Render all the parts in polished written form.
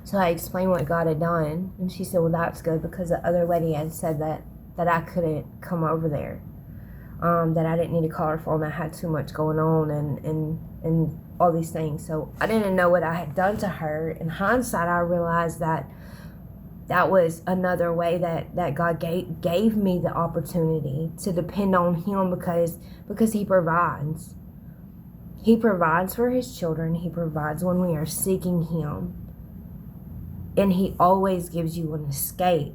So I explained what God had done, and she said, well, that's good, because the other lady had said that I couldn't come over there, that I didn't need to call her phone. I had too much going on and all these things. So I didn't know what I had done to her. In hindsight, I realized that was another way that God gave me the opportunity to depend on Him, because He provides. He provides for His children. He provides when we are seeking Him. And He always gives you an escape.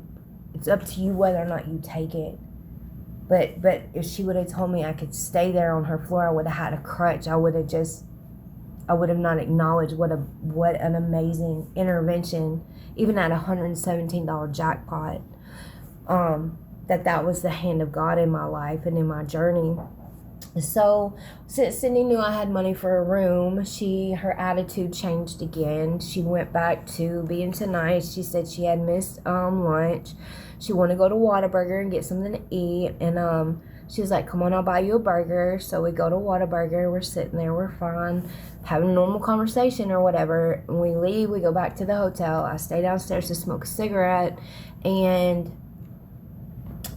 It's up to you whether or not you take it. But if she would have told me I could stay there on her floor, I would have had a crutch. I would have not acknowledged what an amazing intervention, even at $117 jackpot, that was the hand of God in my life and in my journey. So since Cindy knew I had money for a room, her attitude changed again. She went back to being too nice. She said she had missed lunch. She wanted to go to Whataburger and get something to eat, and she was like, come on, I'll buy you a burger. So we go to Whataburger. We're sitting there, we're fine, having a normal conversation or whatever. When we leave, we go back to the hotel. I stay downstairs to smoke a cigarette, and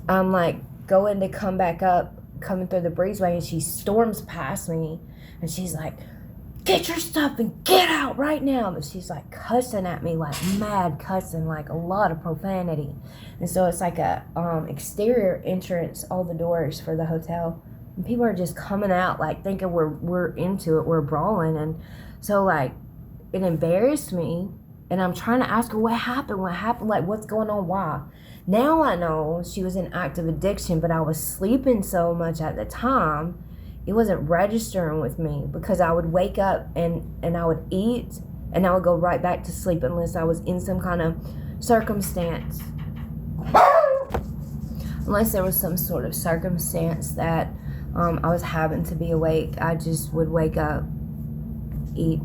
I'm like going to come back up, coming through the breezeway, and she storms past me, and she's like, get your stuff and get out right now. But she's like cussing at me, like mad cussing, like a lot of profanity. And so it's like a exterior entrance, all the doors for the hotel, and people are just coming out like thinking we're into it, we're brawling. And so like it embarrassed me, and I'm trying to ask her what happened, like what's going on, why. Now I know she was in active addiction, but I was sleeping so much at the time, it wasn't registering with me, because I would wake up and I would eat and I would go right back to sleep unless I was in some kind of circumstance. Unless there was some sort of circumstance that I was having to be awake, I just would wake up, eat,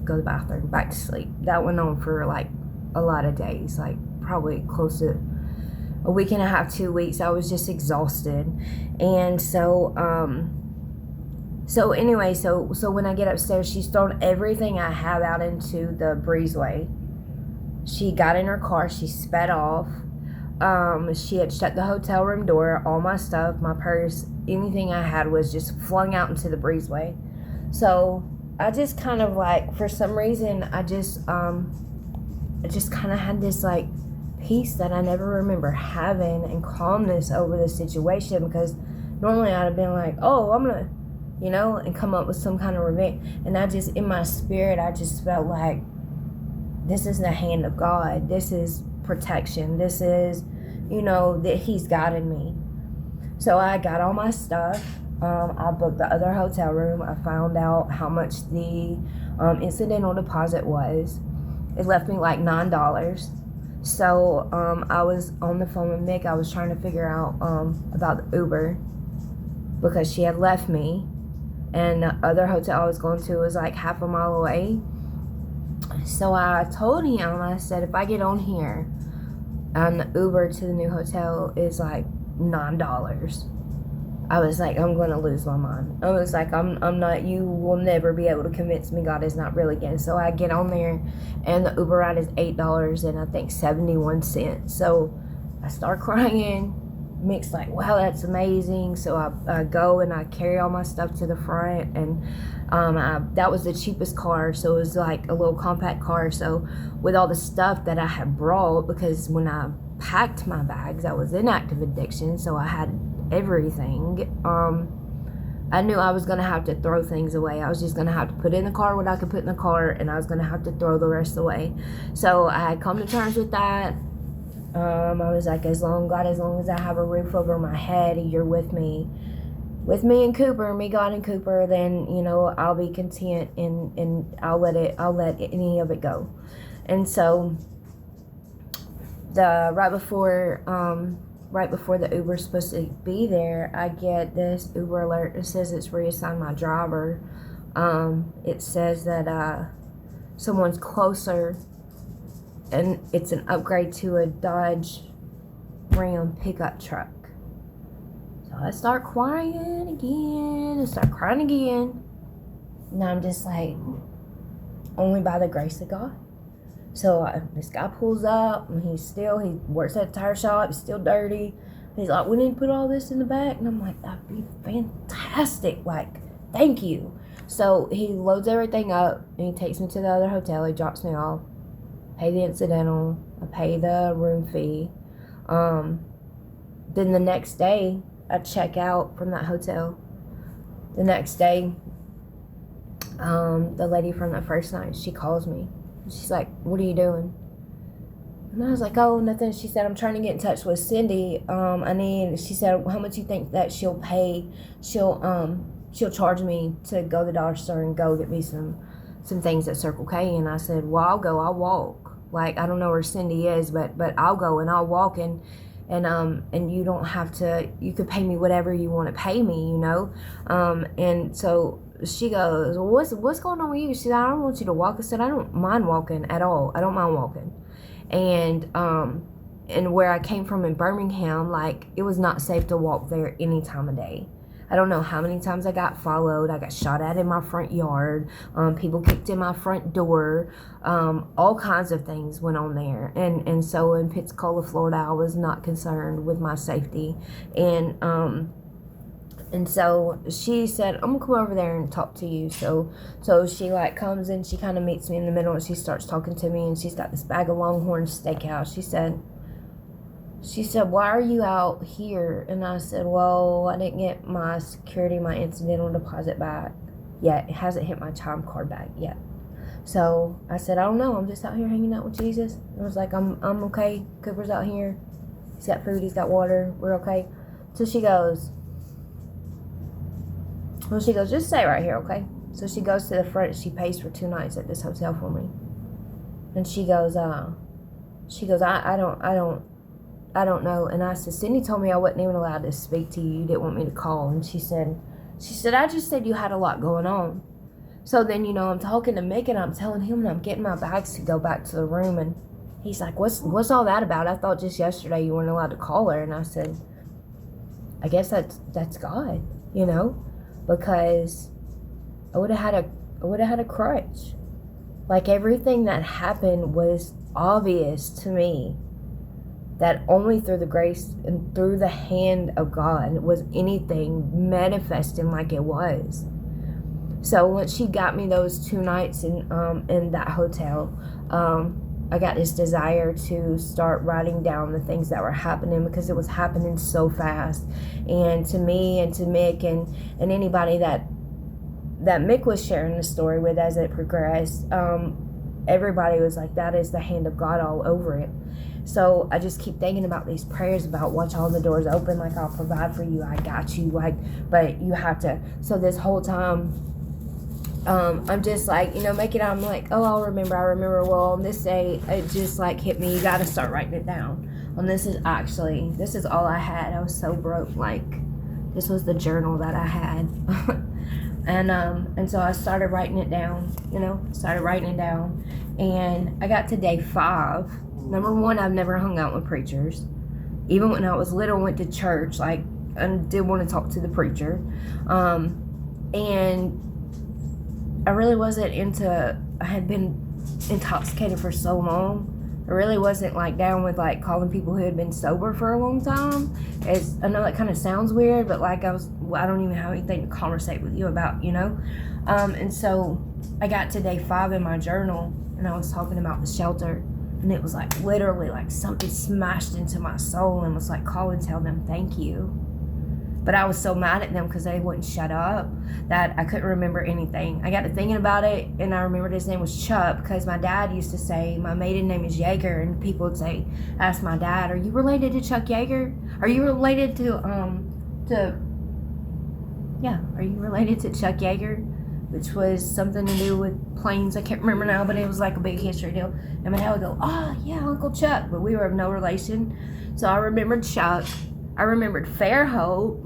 go to the bathroom, back to sleep. That went on for like a lot of days, like probably close to a week and a half, 2 weeks. I was just exhausted. And so anyway, so when I get upstairs, she's thrown everything I have out into the breezeway. She got in her car, she sped off. She had shut the hotel room door. All my stuff, my purse, anything I had was just flung out into the breezeway. So I just kind of like, for some reason, I just kind of had this like peace that I never remember having, and calmness over the situation, because normally I'd have been like, oh, I'm gonna, and come up with some kind of revenge. And I just, in my spirit, I just felt like this is the hand of God. This is protection. This is, that He's guided me. So I got all my stuff. I booked the other hotel room. I found out how much the incidental deposit was. It left me like $9. So I was on the phone with Mick. I was trying to figure out about the Uber, because she had left me, and the other hotel I was going to was like half a mile away. So I told him, I said, if I get on here, and the Uber to the new hotel is like $9. I was like, I'm going to lose my mind. I was like, I'm not, you will never be able to convince me God is not really again. So I get on there, and the Uber ride is $8 and I think 71 cents. So I start crying. Mick's like, wow, that's amazing. So I go and I carry all my stuff to the front, and that was the cheapest car. So it was like a little compact car. So with all the stuff that I had brought, because when I packed my bags, I was in active addiction, so I had everything. I knew I was going to have to throw things away. I was just going to have to put in the car what I could put in the car, and I was going to have to throw the rest away. So I had come to terms with that. I was like, as long as I have a roof over my head, you're with me and Cooper, me, God, and Cooper, then, I'll be content, and I'll let any of it go. And so right before the Uber's supposed to be there, I get this Uber alert. It says it's reassigned my driver. It says that someone's closer, and it's an upgrade to a Dodge Ram pickup truck. So I start crying again, and I'm just like, only by the grace of God. So this guy pulls up, and he works at a tire shop. It's still dirty. He's like, we need to put all this in the back. And I'm like, that'd be fantastic. Like, thank you. So he loads everything up, and he takes me to the other hotel. He drops me off, pay the incidental, I pay the room fee. Then the next day, I check out from that hotel. The next day, the lady from the first night, she calls me. She's like, what are you doing? And I was like, oh, nothing. She said, I'm trying to get in touch with Cindy. She said, how much you think that she'll pay? She'll charge me to go to the dollar store and go get me some things at Circle K. And I said, well, I'll go. I'll walk. Like, I don't know where Cindy is, but I'll go and I'll walk, and you don't have to, you could pay me whatever you want to pay me, you know? And so she goes, well, what's going on with you? She said, I don't want you to walk. I said, I don't mind walking at all. I don't mind walking. And where I came from in Birmingham, like, it was not safe to walk there any time of day. I don't know how many times I got followed. I got shot at in my front yard. People kicked in my front door. All kinds of things went on there. And so in Pensacola, Florida, I was not concerned with my safety. And so she said, I'm gonna come over there and talk to you. So she like comes and she kind of meets me in the middle, and she starts talking to me, and she's got this bag of Longhorn Steakhouse. She said, why are you out here? And I said, well, I didn't get my incidental deposit back yet. It hasn't hit my time card back yet. So I said, I don't know. I'm just out here hanging out with Jesus. I was like, I'm okay. Cooper's out here. He's got food. He's got water. We're okay. So she goes, just stay right here, okay? So she goes to the front. She pays for 2 nights at this hotel for me. And she goes, I don't know. And I said, Cindy told me I wasn't even allowed to speak to you. You didn't want me to call. And she said, I just said you had a lot going on. So then, you know, I'm talking to Mick, and I'm telling him, and I'm getting my bags to go back to the room. And he's like, what's all that about? I thought just yesterday you weren't allowed to call her. And I said, I guess that's God, you know, because I would have had a crutch. Like, everything that happened was obvious to me. That only through the grace and through the hand of God was anything manifesting like it was. So once she got me those 2 nights in that hotel, I got this desire to start writing down the things that were happening, because it was happening so fast. And to me and to Mick and anybody that Mick was sharing the story with as it progressed, everybody was like, that is the hand of God all over it. So I just keep thinking about these prayers about watch all the doors open, like, I'll provide for you, I got you, like, but you have to. So this whole time, I'm just like, you know, I'm like, oh, I remember, well, on this day, it just like hit me, you got to start writing it down. And this is all I had. I was so broke, like, this was the journal that I had. And so I started writing it down, and I got to day 5. Number 1, I've never hung out with preachers. Even when I was little, went to church, like, and did want to talk to the preacher. And I really wasn't I had been intoxicated for so long. I really wasn't, like, down with, like, calling people who had been sober for a long time. I know that kind of sounds weird, but, like, I don't even have anything to conversate with you about, you know? And so I got to day 5 in my journal, and I was talking about the shelter. And it was like literally like something smashed into my soul and was like, call and tell them thank you. But I was so mad at them because they wouldn't shut up that I couldn't remember anything. I got to thinking about it, and I remembered his name was Chuck, because my dad used to say my maiden name is Yeager, and people would say, ask my dad, are you related to Chuck Yeager? Are you related to Chuck Yeager? Which was something to do with planes. I can't remember now, but it was like a big history deal. And my dad would go, oh, yeah, Uncle Chuck. But we were of no relation. So I remembered Chuck. I remembered Fairhope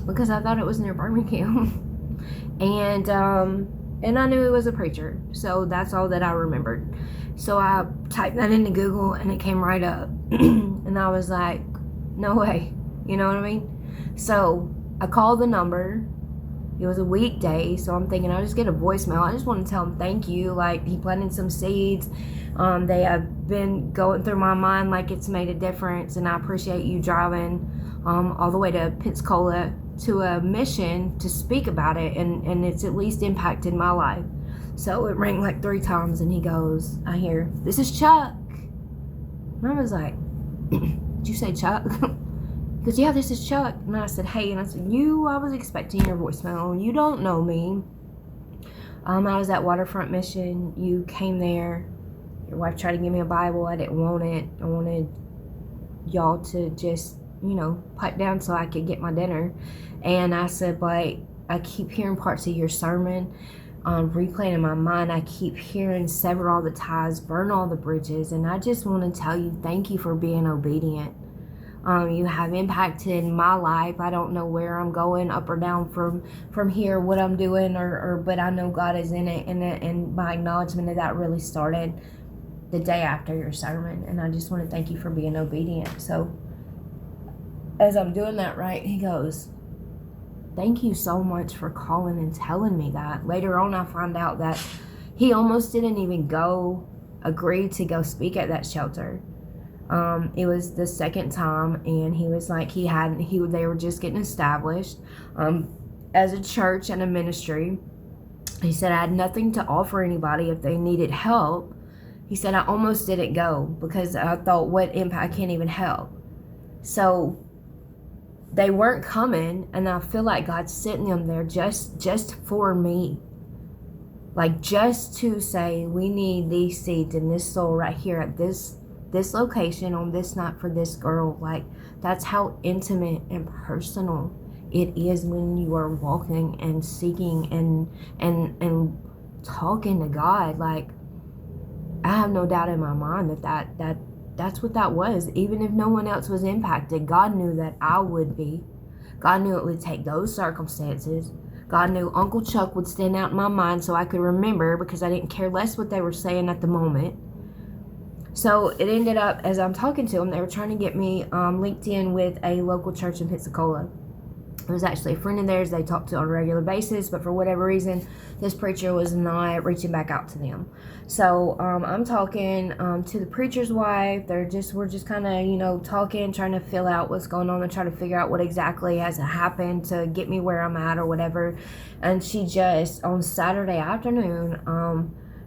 because I thought it was near Birmingham. And I knew he was a preacher. So that's all that I remembered. So I typed that into Google, and it came right up. And I was like, no way. You know what I mean? So I called the number. It was a weekday, so I'm thinking I'll just get a voicemail. I just want to tell him thank you. Like, he planted some seeds. They have been going through my mind like it's made a difference, and I appreciate you driving all the way to Pensacola to a mission to speak about it, and it's at least impacted my life. So it rang like 3 times, and he goes, I hear, "This is Chuck." And I was like, "Did you say Chuck?" He goes, "Yeah, this is Chuck." And I said, "Hey," and I said, I was expecting your voicemail. You don't know me. I was at Waterfront Mission. You came there. Your wife tried to give me a Bible. I didn't want it. I wanted y'all to just, pipe down so I could get my dinner. And I said, but I keep hearing parts of your sermon replaying in my mind. I keep hearing sever all the ties, burn all the bridges. And I just want to tell you, thank you for being obedient. You have impacted my life. I don't know where I'm going, up or down from here, what I'm doing, but I know God is in it. And my acknowledgement of that really started the day after your sermon. And I just want to thank you for being obedient. So as I'm doing that, right, he goes, "Thank you so much for calling and telling me that." Later on, I found out that he almost didn't even agree to go speak at that shelter. It was the second time, and he was like, they were just getting established as a church and a ministry. He said, "I had nothing to offer anybody if they needed help." He said, "I almost didn't go because I thought, what impact, I can't even help." So they weren't coming, and I feel like God's sitting them there just for me. Like, just to say, we need these seeds in this soul right here at this location on this night for this girl. Like, that's how intimate and personal it is when you are walking and seeking and talking to God. Like, I have no doubt in my mind that's what that was. Even if no one else was impacted, God knew that I would be. God knew it would take those circumstances. God knew Uncle Chuck would stand out in my mind so I could remember, because I didn't care less what they were saying at the moment. So it ended up, as I'm talking to them, they were trying to get me linked in with a local church in Pensacola. It was actually a friend of theirs they talked to on a regular basis, but for whatever reason, this preacher was not reaching back out to them. So I'm talking to the preacher's wife. We're just kind of, talking, trying to fill out what's going on and trying to figure out what exactly has happened to get me where I'm at or whatever. And she just, on Saturday afternoon,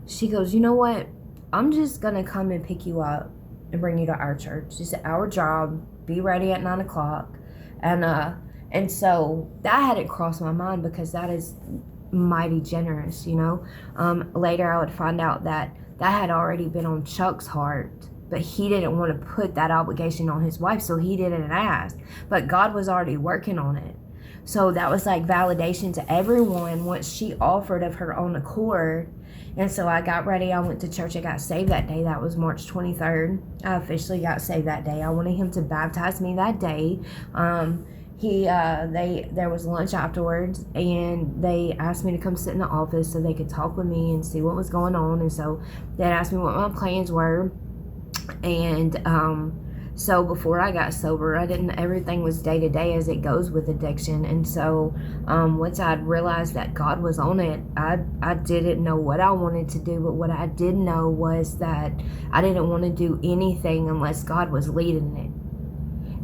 she goes, "You know what? I'm just going to come and pick you up and bring you to our church. It's our job. Be ready at 9 o'clock. And so that hadn't crossed my mind, because that is mighty generous, Later I would find out that had already been on Chuck's heart, but he didn't want to put that obligation on his wife, so he didn't ask. But God was already working on it. So that was like validation to everyone once she offered of her own accord. And so I got ready. I went to church. I got saved that day. That was March 23rd. I officially got saved that day. I wanted him to baptize me that day. There was lunch afterwards, and they asked me to come sit in the office so they could talk with me and see what was going on. And so they asked me what my plans were. And so before I got sober, everything was day to day as it goes with addiction. And so once I'd realized that God was on it, I didn't know what I wanted to do, but what I did know was that I didn't want to do anything unless God was leading it.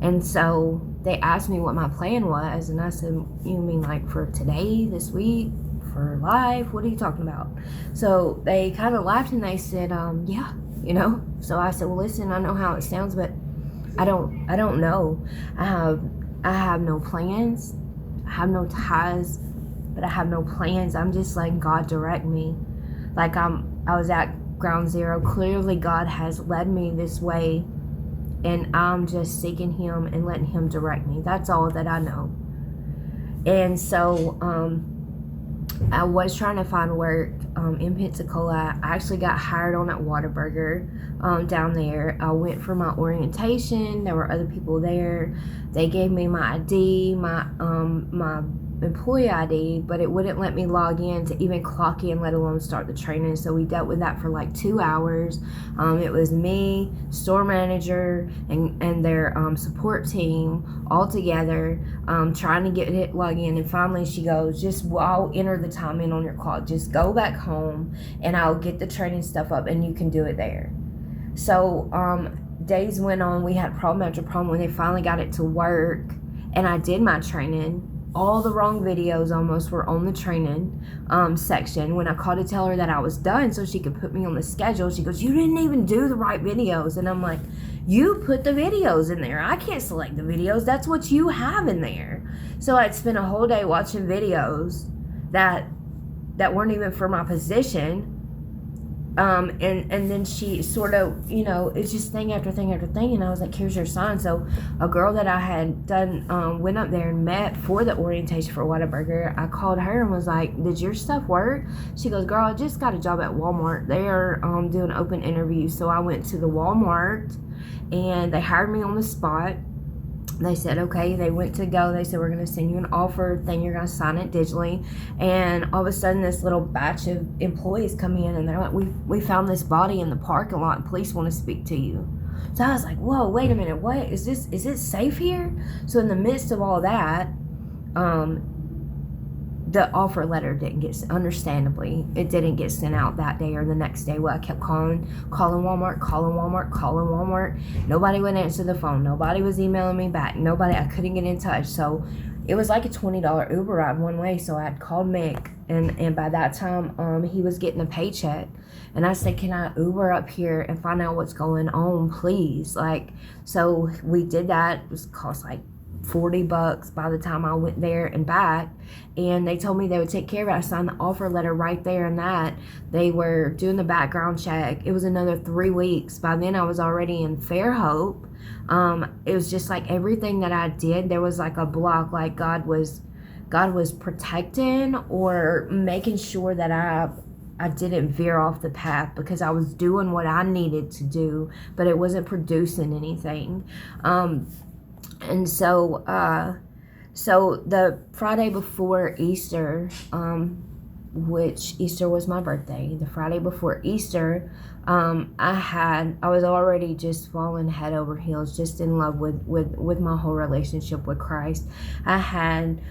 And so they asked me what my plan was, and I said, "You mean like for today, this week, for life? What are you talking about?" So they kind of laughed and they said, "Yeah, So I said, "Well, listen, I know how it sounds, but I don't know. I have no plans. I have no ties, but I have no plans. I'm just letting God direct me. Like I was at ground zero. Clearly God has led me this way, and I'm just seeking him and letting him direct me. That's all that I know." And so I was trying to find work in Pensacola. I actually got hired on at Whataburger down there. I went for my orientation. There were other people there. They gave me my ID, my employee ID, but it wouldn't let me log in to even clock in, let alone start the training. So we dealt with that for like 2 hours. It was me, store manager, and their support team all together, trying to get it log in. And finally she goes, I'll enter the time in on your clock. Just go back home and I'll get the training stuff up and you can do it there. So days went on. We had problem after problem. When they finally got it to work and I did my training, all the wrong videos almost were on the training section. When I called to tell her that I was done so she could put me on the schedule, she goes, you didn't even do the right videos. And I'm like, you put the videos in there. I can't select the videos. That's what you have in there. So I'd spent a whole day watching videos that weren't even for my position. And then she sort of, it's just thing after thing after thing. And I was like, here's your sign. So a girl that I had done, went up there and met for the orientation for Whataburger. I called her and was like, did your stuff work? She goes, girl, I just got a job at Walmart. They are doing open interviews. So I went to the Walmart and they hired me on the spot. They said, okay, they went to go. They said, we're going to send you an offer thing. You're going to sign it digitally. And all of a sudden, this little batch of employees come in and they're like, we found this body in the parking lot and police want to speak to you. So I was like, whoa, wait a minute. What is this? Is it safe here? So in the midst of all that, the offer letter understandably, it didn't get sent out that day or the next day. Well, I kept calling Walmart. Nobody would answer the phone. Nobody was emailing me back. I couldn't get in touch. So it was like a $20 Uber ride one way. So I had called Mick, and by that time, he was getting a paycheck. And I said, can I Uber up here and find out what's going on, please? So we did that. It was cost like $40 by the time I went there and back, and they told me they would take care of it. I signed the offer letter right there and that. They were doing the background check. It was another 3 weeks. By then I was already in Fairhope. It was just like everything that I did, there was like a block, like God was protecting or making sure that I didn't veer off the path, because I was doing what I needed to do, but it wasn't producing anything. And so the Friday before Easter, which Easter was my birthday, the Friday before Easter, I was already just falling head over heels, just in love with my whole relationship with Christ. I had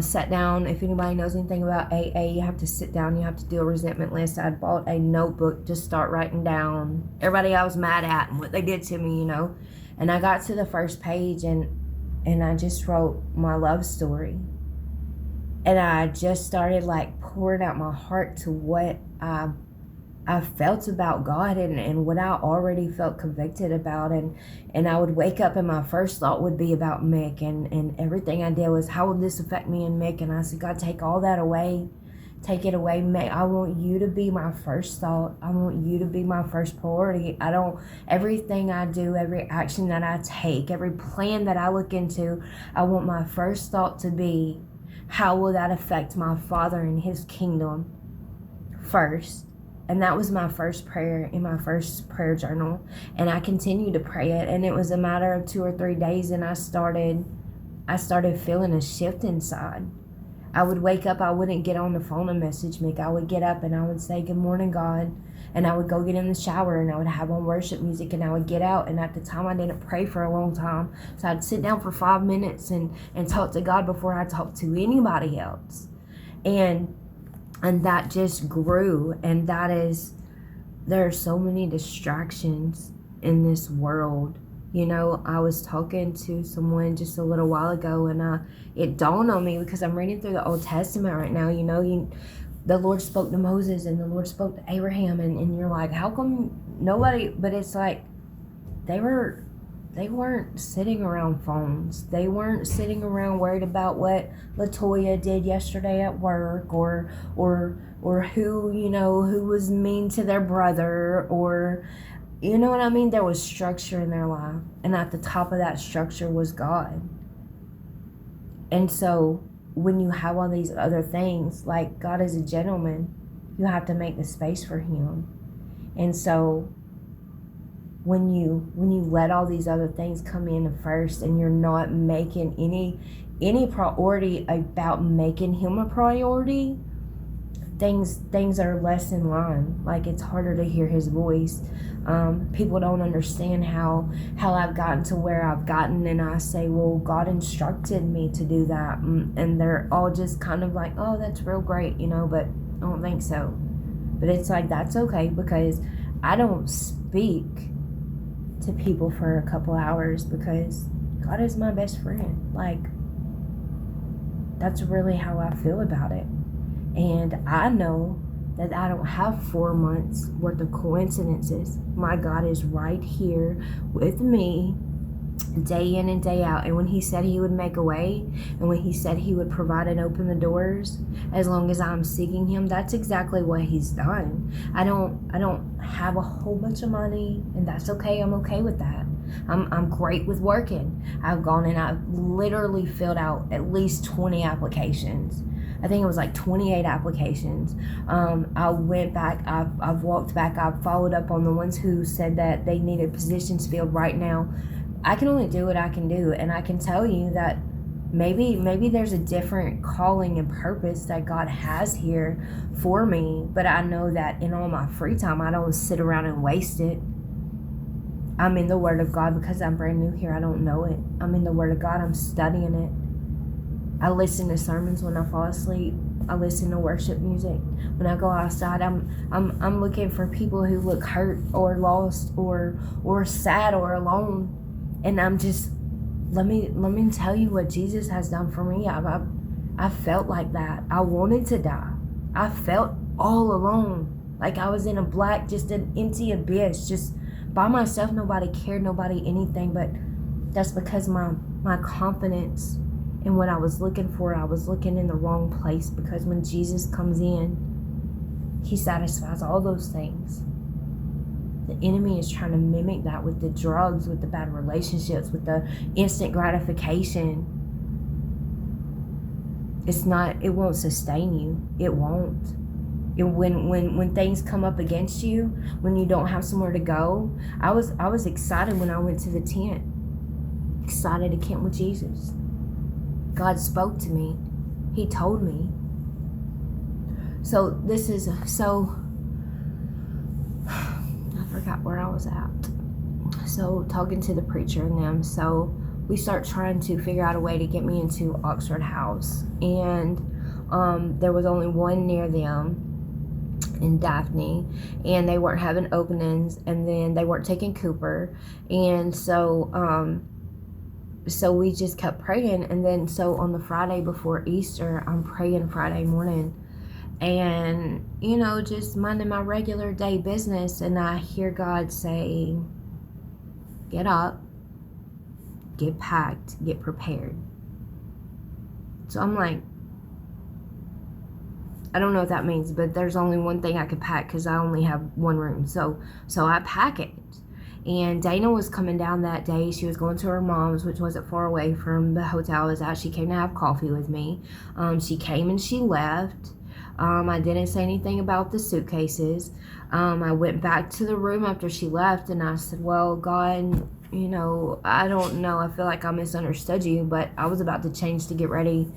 sat down. If anybody knows anything about AA, you have to sit down, you have to do a resentment list. I bought a notebook to start writing down everybody I was mad at and what they did to me, And I got to the first page and I just wrote my love story. And I just started pouring out my heart to what I felt about God and what I already felt convicted about. And I would wake up and my first thought would be about Mick, and everything I did was, how would this affect me and Mick? And I said, God, take all that away. Take it away, Mick. I want you to be my first thought. I want you to be my first priority. Everything I do, every action that I take, every plan that I look into, I want my first thought to be, how will that affect my Father and His kingdom first? And that was my first prayer in my first prayer journal. And I continued to pray it. And it was a matter of 2 or 3 days, and I started feeling a shift inside. I would wake up, I wouldn't get on the phone and message Mick. I would get up and I would say, good morning, God. And I would go get in the shower and I would have on worship music and I would get out. And at the time I didn't pray for a long time. So I'd sit down for 5 minutes and talk to God before I talked to anybody else. And that just grew. And there are so many distractions in this world. I was talking to someone just a little while ago, and it dawned on me, because I'm reading through the Old Testament right now. The Lord spoke to Moses and the Lord spoke to Abraham, and you're like, how come nobody? But it's like they weren't sitting around phones. They weren't sitting around worried about what Latoya did yesterday at work, or who was mean to their brother, or you know what I mean? There was structure in their life. And at the top of that structure was God. And so when you have all these other things, like God is a gentleman, you have to make the space for Him. And so when you let all these other things come in first, and you're not making any priority about making him a priority, things are less in line. Like, it's harder to hear his voice. People don't understand how I've gotten to where I've gotten, and I say, well, God instructed me to do that, and they're all just kind of like, oh, that's real great, but I don't think so. But it's like, that's okay, because I don't speak to people for a couple hours, because God is my best friend. Like, that's really how I feel about it. And I know that I don't have 4 months worth of coincidences. My God is right here with me day in and day out. And when he said he would make a way, and when he said he would provide and open the doors, as long as I'm seeking him, that's exactly what he's done. I don't have a whole bunch of money, and that's okay. I'm okay with that. I'm great with working. I've gone and I've literally filled out at least 20 applications. I think it was like 28 applications. I went back, I've walked back, I've followed up on the ones who said that they needed positions filled right now. I can only do what I can do, and I can tell you that maybe there's a different calling and purpose that God has here for me, but I know that in all my free time, I don't sit around and waste it. I'm in the Word of God because I'm brand new here. I don't know it. I'm in the Word of God. I'm studying it. I listen to sermons when I fall asleep. I listen to worship music. When I go outside, I'm looking for people who look hurt or lost or sad or alone. And I'm just, let me tell you what Jesus has done for me. I felt like that. I wanted to die. I felt all alone. Like I was in a black, just an empty abyss, just by myself. Nobody cared, nobody anything. But that's because my confidence in what I was looking for, I was looking in the wrong place, because when Jesus comes in, he satisfies all those things. The enemy is trying to mimic that with the drugs, with the bad relationships, with the instant gratification. It won't sustain you. It won't. When things come up against you, when you don't have somewhere to go, I was excited when I went to the tent. Excited to camp with Jesus. God spoke to me. He told me. So I forgot where I was at. So talking to the preacher and them. So we start trying to figure out a way to get me into Oxford House. And there was only one near them in Daphne, and they weren't having openings, and then they weren't taking Cooper. And so we just kept praying. And then so on the Friday before Easter, I'm praying Friday morning, and just minding my regular day business, and I hear God say, get up, get packed, get prepared. So I'm like, I don't know what that means, but there's only one thing I could pack because I only have one room. So I pack it. And Dana was coming down that day. She was going to her mom's, which wasn't far away from the hotel I was at. She came to have coffee with me. She came and she left. I didn't say anything about the suitcases. I went back to the room after she left, and I said, well, God, I don't know. I feel like I misunderstood you, but I was about to change to get ready,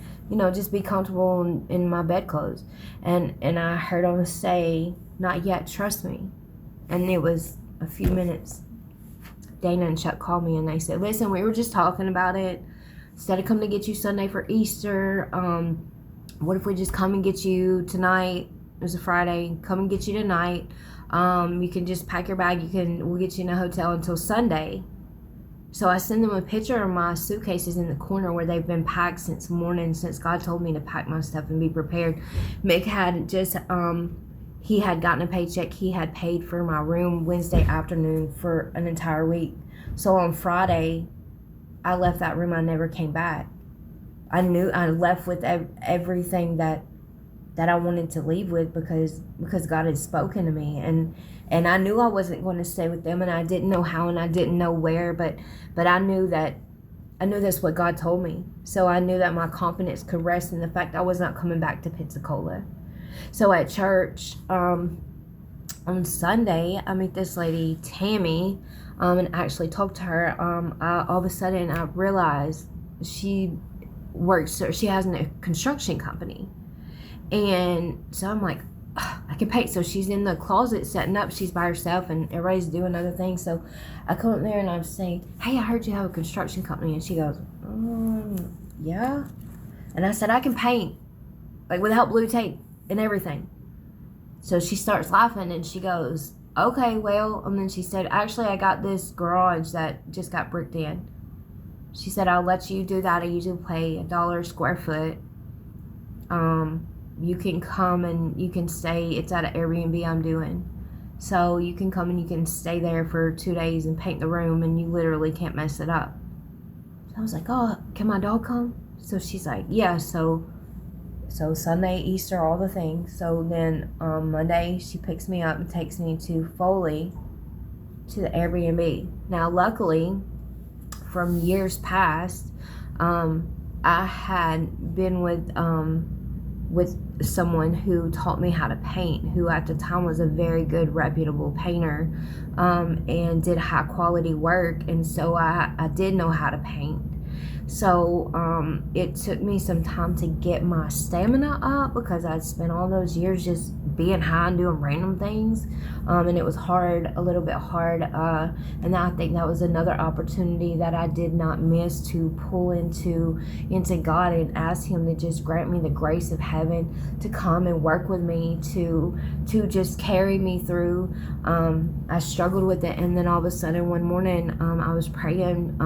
just be comfortable in my bedclothes. And I heard him say, not yet, trust me. And it was a few minutes. Dana and Chuck called me, and they said, listen, we were just talking about it. Instead of coming to get you Sunday for Easter, what if we just come and get you tonight? It was a Friday. Come and get you tonight. You can just pack your bag. We'll get you in a hotel until Sunday. So I send them a picture of my suitcases in the corner where they've been packed since morning, since God told me to pack my stuff and be prepared. Mick had just, he had gotten a paycheck. He had paid for my room Wednesday afternoon for an entire week. So on Friday, I left that room. I never came back. I knew I left with everything that I wanted to leave with, because God had spoken to me, and I knew I wasn't going to stay with them, and I didn't know how, and I didn't know where, but I knew that's what God told me. So I knew that my confidence could rest in the fact I was not coming back to Pensacola. So at church on Sunday, I meet this lady Tammy, and actually talk to her. All of a sudden I realized she works, or she has a construction company. And so I'm like, I can paint. So she's in the closet setting up. She's by herself and everybody's doing other things. So I come up there and I'm saying, hey, I heard you have a construction company. And she goes, yeah. And I said, I can paint, like without blue tape and everything. So she starts laughing and she goes, okay, well, and then she said, actually, I got this garage that just got bricked in. She said, I'll let you do that. I usually pay $1 a square foot. You can come and you can stay. It's at an Airbnb I'm doing. So you can come and you can stay there for 2 days and paint the room, and you literally can't mess it up. So I was like, oh, can my dog come? So she's like, yeah. So Sunday, Easter, all the things. So then Monday, she picks me up and takes me to Foley to the Airbnb. Now, luckily, from years past, I had been with someone who taught me how to paint, who at the time was a very good, reputable painter, and did high quality work. And so I did know how to paint. So it took me some time to get my stamina up, because I'd spent all those years just being high and doing random things, and it was hard, a little bit hard, and I think that was another opportunity that I did not miss, to pull into God and ask him to just grant me the grace of heaven to come and work with me, to just carry me through. I struggled with it, and then all of a sudden one morning I was praying.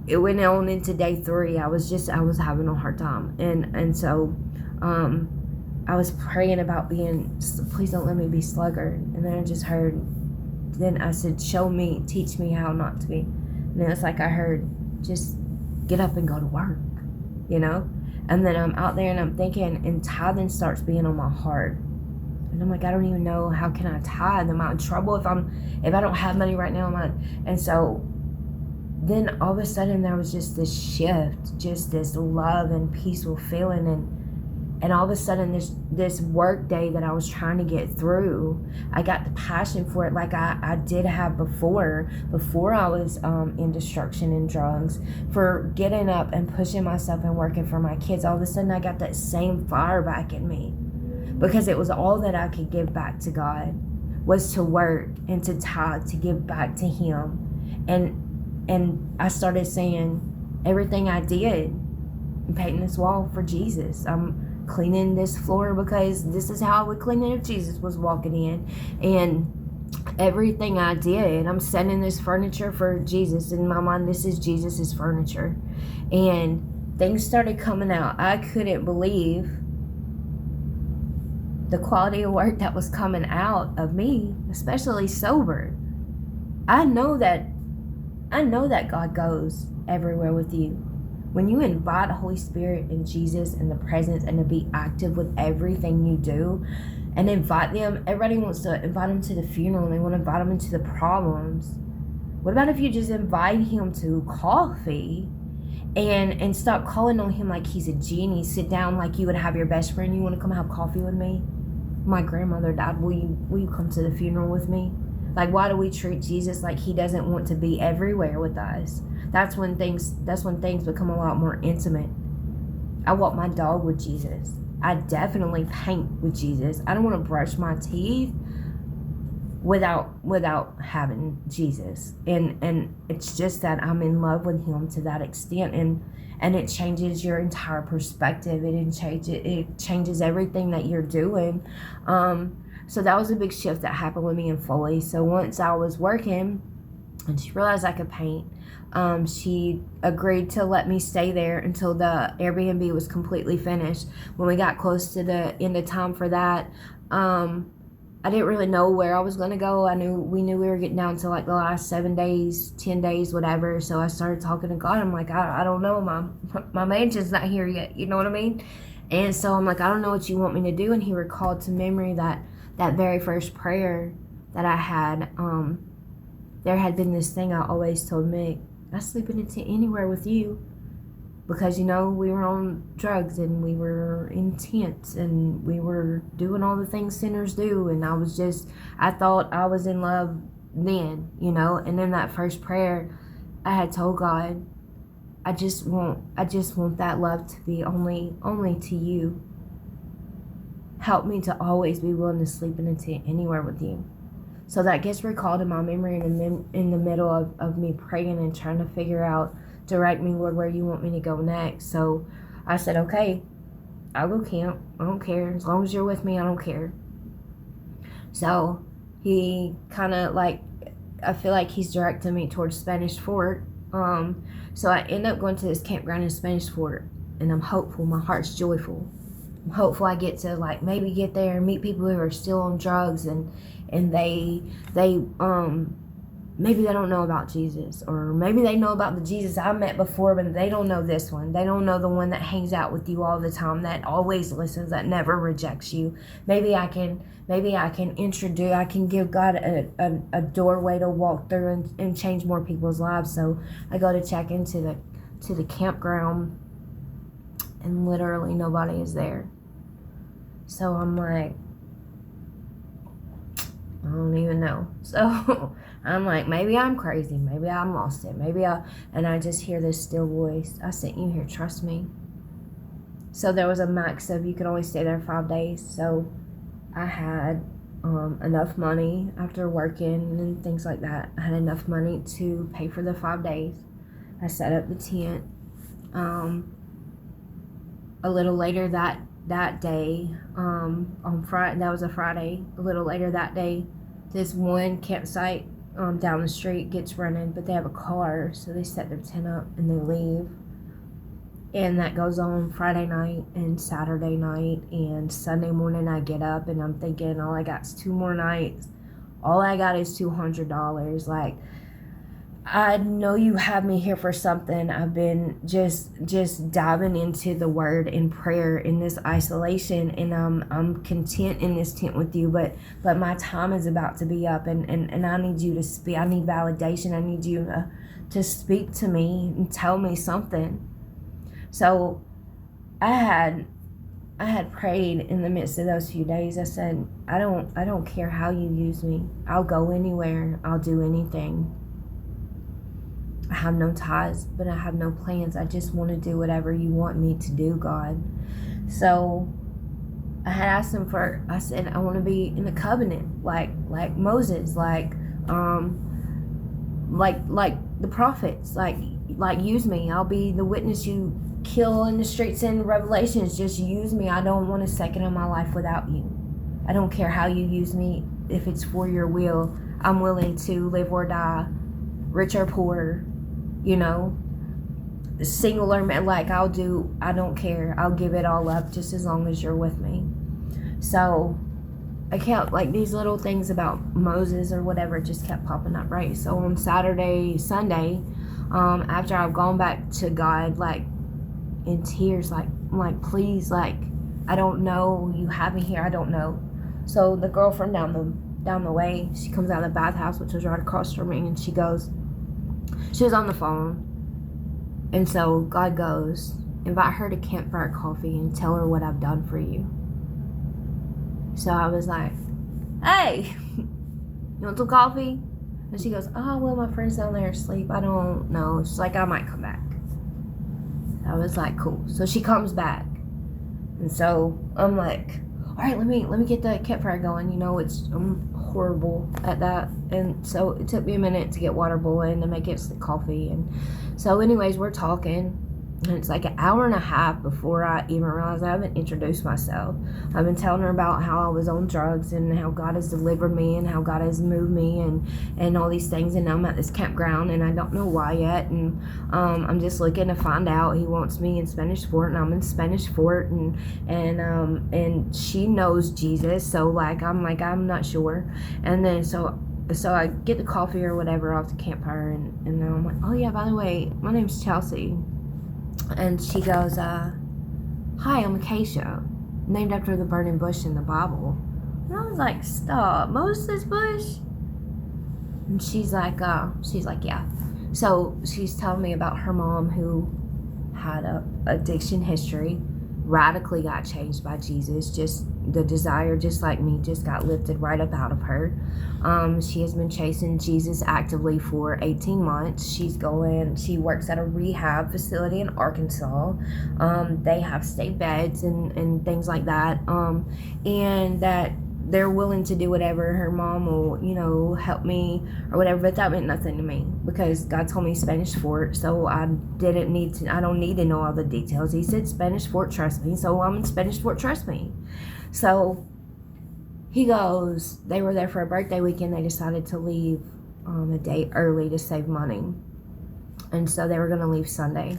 It went on into day 3. I was having a hard time, and so I was praying about please don't let me be sluggard. And then I just heard, then I said, teach me how not to be. And then it's like I heard, just get up and go to work, you know. And then I'm out there and I'm thinking, and tithing starts being on my heart, and I'm like, I don't even know, how can I tithe? Am I in trouble if I don't have money right now? And so then all of a sudden there was just this shift, just this love and peaceful feeling, and all of a sudden this work day that I was trying to get through, I got the passion for it like I did have before I was in destruction and drugs, for getting up and pushing myself and working for my kids. All of a sudden I got that same fire back in me, because it was all that I could give back to God, was to work and to tithe, to give back to him. And I started saying, everything I did, I'm painting this wall for Jesus. I'm cleaning this floor because this is how I would clean it if Jesus was walking in. And everything I did, I'm setting this furniture for Jesus. In my mind, this is Jesus's furniture. And things started coming out. I couldn't believe the quality of work that was coming out of me, especially sober. I know that God goes everywhere with you. When you invite the Holy Spirit and Jesus and the presence, and to be active with everything you do, and invite them, everybody wants to invite them to the funeral, and they want to invite them into the problems. What about if you just invite him to coffee and stop calling on him like he's a genie? Sit down like you would have your best friend. You want to come have coffee with me? My grandmother died. Will you come to the funeral with me? Like, why do we treat Jesus like he doesn't want to be everywhere with us? That's when things become a lot more intimate. I walk my dog with Jesus. I definitely paint with Jesus. I don't want to brush my teeth without having Jesus. And it's just that I'm in love with him to that extent, and it changes your entire perspective. It changes everything that you're doing. So that was a big shift that happened with me and Foley. So once I was working and she realized I could paint, she agreed to let me stay there until the Airbnb was completely finished. When we got close to the end of time for that, I didn't really know where I was going to go. We knew we were getting down to like the last 7 days, 10 days, whatever. So I started talking to God. I'm like, I don't know. My mansion's not here yet. You know what I mean? And so I'm like, I don't know what you want me to do. And he recalled to memory that very first prayer that I had, there had been this thing I always told Mick, I sleep in a tent anywhere with you, because, you know, we were on drugs and we were in tents and we were doing all the things sinners do. And I thought I was in love then, you know. And in that first prayer, I had told God, I just want that love to be only to you. Help me to always be willing to sleep in a tent anywhere with you. So that gets recalled in my memory in the middle of me praying and trying to figure out, direct me, Lord, where you want me to go next. So I said, okay, I'll go camp. I don't care. As long as you're with me, I don't care. So he kind of like, I feel like he's directing me towards Spanish Fort. So I end up going to this campground in Spanish Fort, and I'm hopeful. My heart's joyful. I'm hopeful I get to like maybe get there and meet people who are still on drugs, and they maybe they don't know about Jesus, or maybe they know about the Jesus I met before, but they don't know this one. They don't know the one that hangs out with you all the time, that always listens, that never rejects you. Maybe I can introduce, I can give God a doorway to walk through and change more people's lives. So I go to check into the campground, and literally nobody is there. So I'm like, I don't even know. So I'm like, maybe I'm crazy. Maybe I'm lost it. And I just hear this still voice. I sent you here. Trust me. So there was a max of you could only stay there 5 days. So I had enough money after working and things like that. I had enough money to pay for the 5 days. I set up the tent. A little later that day, on Friday, that was a Friday, a little later that day, this one campsite down the street gets running, but they have a car, so they set their tent up and they leave. And that goes on Friday night and Saturday night, and Sunday morning I get up and I'm thinking, all I got is 2 more nights. All I got is $200. Like, I know you have me here for something. I've been just diving into the word and prayer in this isolation, and I'm content in this tent with you, but my time is about to be up, and I need you to speak. I need validation. I need you to speak to me and tell me something. So I had prayed in the midst of those few days. I said, I don't care how you use me. I'll go anywhere. I'll do anything. I have no ties, but I have no plans. I just want to do whatever you want me to do, God. So I had asked him I said, I want to be in a covenant, like Moses, like the prophets, like use me. I'll be the witness you kill in the streets in Revelations. Just use me. I don't want a second of my life without you. I don't care how you use me. If it's for your will, I'm willing to live or die, rich or poor, single or man, like I don't care. I'll give it all up just as long as you're with me. So I kept, like, these little things about Moses or whatever just kept popping up, right? So on Sunday, after I've gone back to God, like, in tears, like, please, like, I don't know, you have me here, I don't know. So the girlfriend down the way, she comes out of the bathhouse, which was right across from me, and she was on the phone. And so God goes, invite her to campfire coffee and tell her what I've done for you. So I was like, hey, you want some coffee? And she goes, oh, well, my friend's down there asleep. I don't know. She's like, I might come back. I was like, cool. So she comes back. And so I'm like, all right, let me get the campfire going. I'm horrible at that. And so it took me a minute to get water boiling to make it coffee. And so anyways, we're talking. And it's like an hour and a half before I even realized I haven't introduced myself. I've been telling her about how I was on drugs and how God has delivered me and how God has moved me and all these things. And now I'm at this campground and I don't know why yet. And I'm just looking to find out. He wants me in Spanish Fort, and I'm in Spanish Fort, and she knows Jesus. So I'm not sure. And then so I get the coffee or whatever off the campfire, and then I'm like, oh yeah, by the way, my name's Chelsea. And she goes, hi, I'm Acacia, named after the burning bush in the Bible. And I was like, stop, Moses bush? And she's like, yeah. So she's telling me about her mom, who had a addiction history, radically got changed by Jesus. Just the desire, just like me, just got lifted right up out of her. She has been chasing Jesus actively for 18 months. She works at a rehab facility in Arkansas. They have state beds and things like that. And that they're willing to do whatever. Her mom will, help me or whatever, but that meant nothing to me because God told me Spanish Fort, so I don't need to know all the details. He said Spanish Fort, trust me, so I'm in Spanish Fort, trust me. So he goes, they were there for a birthday weekend. They decided to leave a day early to save money, and so they were going to leave Sunday.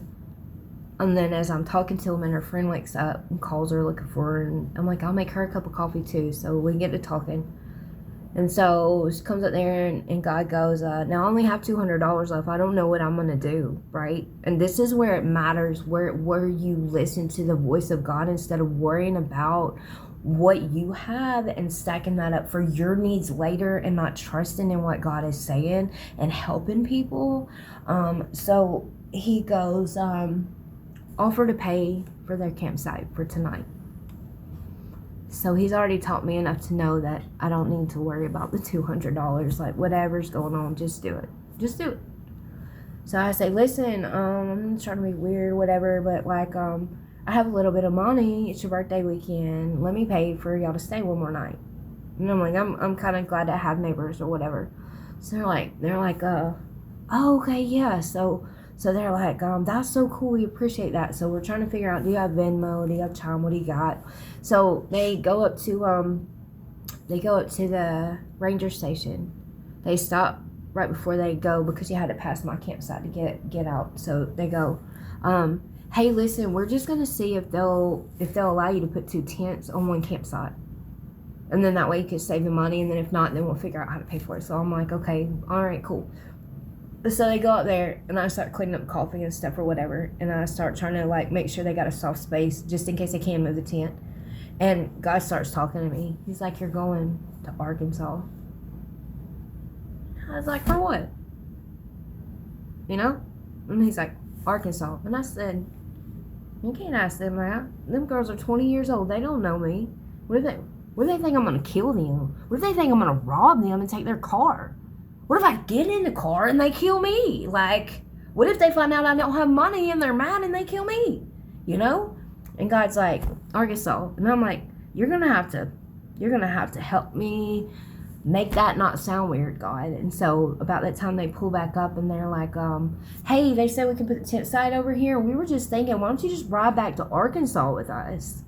And then as I'm talking to him, and her friend wakes up and calls her looking for her, and I'm like, I'll make her a cup of coffee too, so we get to talking. And so she comes up there, and God goes, now I only have $200 left. I don't know what I'm going to do, right? And this is where it matters, where you listen to the voice of God instead of worrying about what you have and stacking that up for your needs later and not trusting in what God is saying and helping people. So he goes, offer to pay for their campsite for tonight. So he's already taught me enough to know that I don't need to worry about the $200. Like, whatever's going on, just do it. Just do it. So I say, listen, I'm trying to be weird, whatever, but like, I have a little bit of money. It's your birthday weekend. Let me pay for y'all to stay one more night. And I'm like, I'm kind of glad to have neighbors or whatever. So they're like, oh, okay, yeah. So they're like, that's so cool. We appreciate that. So we're trying to figure out, do you have Venmo? Do you have Chime? What do you got? So they go up to the ranger station. They stop right before they go because you had to pass my campsite to get out. So they go, hey, listen, we're just gonna see if they'll allow you to put 2 tents on one campsite. And then that way you can save the money, and then if not, then we'll figure out how to pay for it. So I'm like, okay, all right, cool. So they go up there, and I start cleaning up coffee and stuff or whatever, and I start trying to like make sure they got a soft space just in case they can move the tent. And God starts talking to me. He's like, you're going to Arkansas. I was like, for what? And he's like, Arkansas. And I said, you can't ask them that. Them girls are 20 years old. They don't know me. What if they think I'm going to kill them? What if they think I'm going to rob them and take their car? What if I get in the car and they kill me? Like, what if they find out I don't have money and they're mad and they kill me? And God's like, Arkansas. And I'm like, you're going to have to help me make that not sound weird, God. And so about that time they pull back up and they're like, hey, they said we can put the tent site over here. We were just thinking, why don't you just ride back to Arkansas with us?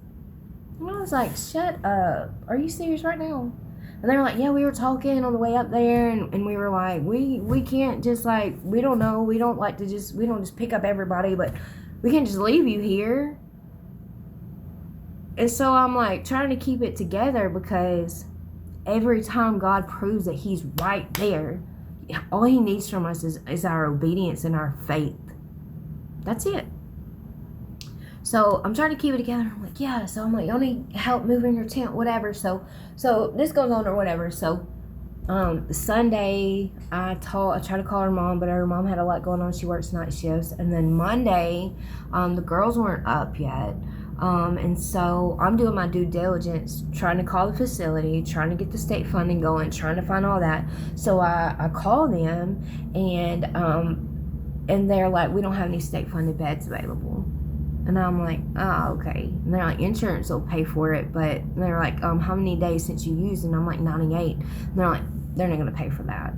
And I was like, shut up. Are you serious right now? And they were like, yeah, we were talking on the way up there, and we were like, we can't just like, we don't know, we don't just pick up everybody, but we can't just leave you here. And so I'm like trying to keep it together because every time God proves that he's right there, all he needs from us is our obedience and our faith. That's it. So I'm trying to keep it together. I'm like, yeah. So I'm like, y'all need help moving your tent, whatever. So this goes on or whatever. So Sunday I tried to call her mom, but her mom had a lot going on. She works night shifts. And then Monday, the girls weren't up yet. And so I'm doing my due diligence, trying to call the facility, trying to get the state funding going, trying to find all that. So I call them, and they're like, we don't have any state funded beds available. And I'm like, oh, okay. And they're like, insurance will pay for it, but they're like, how many days since you used? And I'm like, 98. And they're like, they're not gonna pay for that.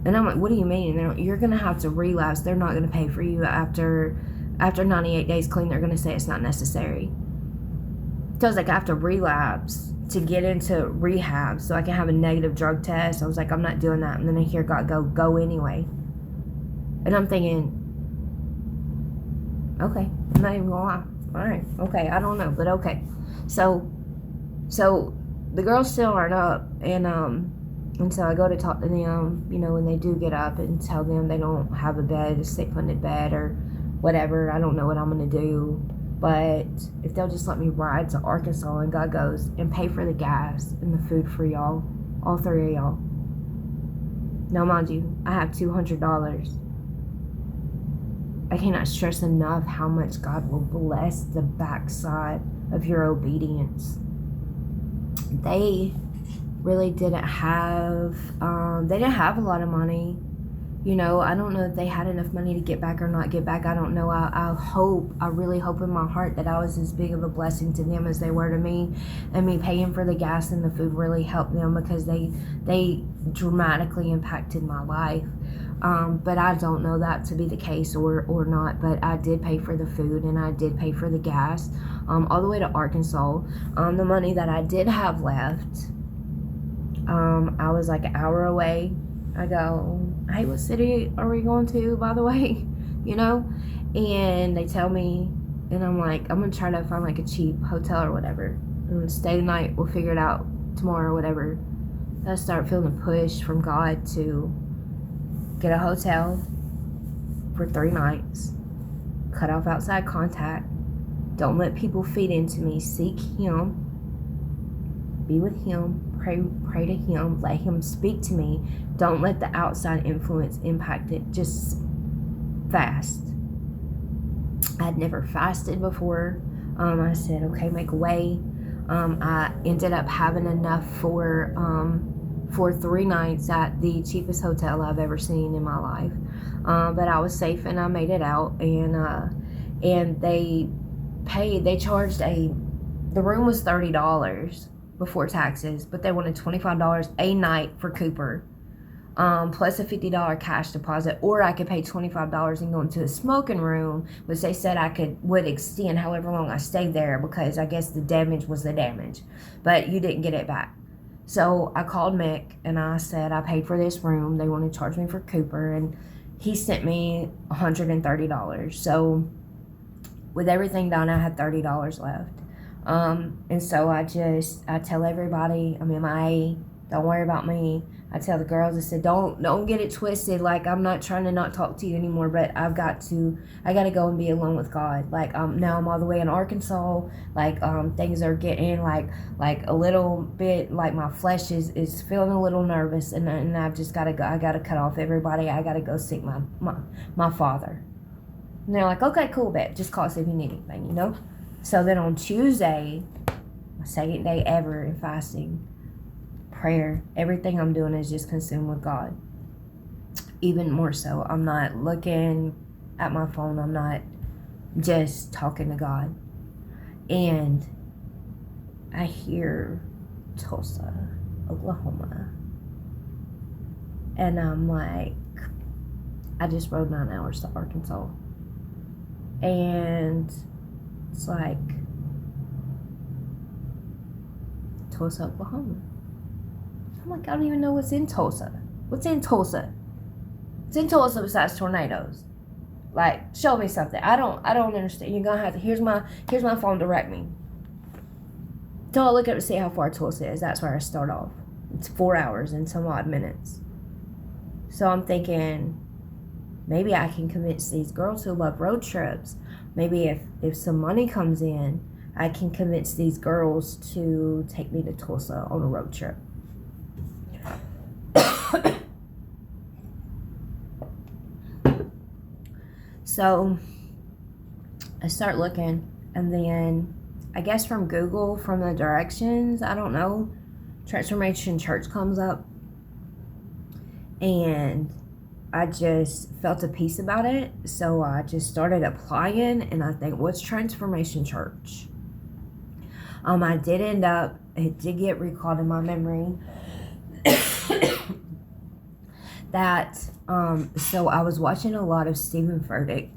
And I'm like, what do you mean? And they're like, you're gonna have to relapse. They're not gonna pay for you after 98 days clean. They're gonna say it's not necessary. So I was like, I have to relapse to get into rehab so I can have a negative drug test. I was like, I'm not doing that. And then I hear God go anyway. And I'm thinking, okay, I'm not even gonna lie. All right, okay, I don't know, but okay. So the girls still aren't up, and so I go to talk to them, when they do get up, and tell them they don't have a state funded bed or whatever. I don't know what I'm gonna do, but if they'll just let me ride to Arkansas, and God goes and pay for the gas and the food for y'all, all 3 of y'all. Now, mind you, I have $200. I cannot stress enough how much God will bless the backside of your obedience. They really didn't have a lot of money. You know, I don't know if they had enough money to get back or not get back. I don't know. I really hope in my heart that I was as big of a blessing to them as they were to me. And me paying for the gas and the food really helped them, because they dramatically impacted my life. But I don't know that to be the case or not. But I did pay for the food and I did pay for the gas all the way to Arkansas. The money that I did have left, I was like an hour away. I go, hey, what city are we going to, by the way? You know? And they tell me, and I'm like, I'm going to try to find like a cheap hotel or whatever. I'm going to stay the night. We'll figure it out tomorrow or whatever. I start feeling a push from God to get a hotel for 3 nights. Cut off outside contact. Don't let people feed into me. Seek Him. Be with Him. Pray to Him. Let Him speak to me. Don't let the outside influence impact it. Just fast. I'd never fasted before. I said, okay, make a way. I ended up having enough for 3 nights at the cheapest hotel I've ever seen in my life. But I was safe and I made it out. And they charged the room was $30 before taxes, but they wanted $25 a night for Cooper, plus a $50 cash deposit, or I could pay $25 and go into a smoking room, which they said would extend however long I stayed there, because I guess the damage was the damage, but you didn't get it back. So I called Mick and I said, I paid for this room. They want to charge me for Cooper, and he sent me $130. So with everything done, I had $30 left. And so I tell everybody, I'm MIA, don't worry about me. I tell the girls, I said, don't get it twisted. Like, I'm not trying to not talk to you anymore, but I got to go and be alone with God. Like, now I'm all the way in Arkansas. Like, things are getting like a little bit, like my flesh is feeling a little nervous, and I've just got to go. I got to cut off everybody. I got to go seek my Father. And they're like, okay, cool, bet. Just call us if you need anything, you know? So then on Tuesday, my second day ever in fasting, prayer, everything I'm doing is just consumed with God. Even more so, I'm not looking at my phone. I'm not just talking to God. And I hear Tulsa, Oklahoma. And I'm like, I just rode 9 hours to Arkansas. And it's like Tulsa, Oklahoma. I'm like, I don't even know what's in Tulsa. What's in Tulsa? What's in Tulsa besides tornadoes? Like, show me something. I don't understand. You're gonna have to. Here's my phone. Direct me. So I look up to see how far Tulsa is. That's where I start off. It's 4 hours and some odd minutes. So I'm thinking, maybe I can convince these girls who love road trips. Maybe if some money comes in, I can convince these girls to take me to Tulsa on a road trip. So I start looking, and then I guess from Google, from the directions, I don't know, Transformation Church comes up, and I just felt a peace about it. So I just started applying, and I think, what's Transformation Church? I did end up, it did get recalled in my memory that, so I was watching a lot of Stephen Furtick